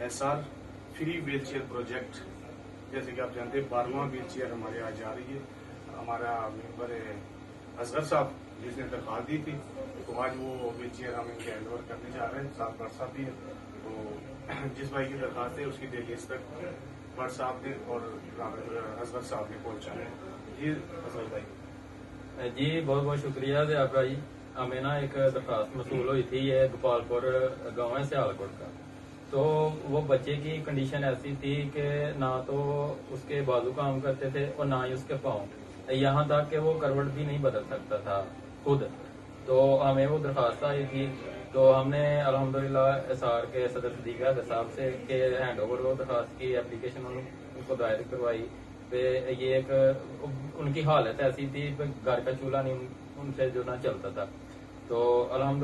SR free wheel chair project, जैसे कि आप जानते हैं 12वां व्हील चेयर हमारे आज जा रही है। हमारा मेंबर है असगर साहब, जिसने दरख्वास्त दी थी, तो आज वो व्हील चेयर हम इनके हैंड ओवर करने जा रहे हैं। साथ भट्ट साहब भी है, तो जिस भाई की दरख्वास्त है उसकी डिटेल्स तक भट्ट साहब ने और असगर साहब ने पहुँचाने। जी असगर भाई। जी बहुत बहुत शुक्रिया ज़िया भाई। हमें ना एक दरखास्त मसूल हुई थी, ये गोपालपुर गाँव है सियालकोट का। तो वो बच्चे की कंडीशन ऐसी थी कि ना तो उसके बाजू काम करते थे और ना ही उसके पाँव, यहाँ तक कि वो करवट भी नहीं बदल सकता था खुद। तो हमें वो दरखास्त आई थी, तो हमने अल्हम्दुलिल्लाह SR के सदर सदीक साहब से के हैंड ओवर वो दरखास्त की एप्लीकेशन उनको दायर करवाई। पे ये एक उनकी हालत ऐसी थी, घर का चूल्हा नहीं उनसे जो ना चलता था। तो अल्हम्दुलिल्लाह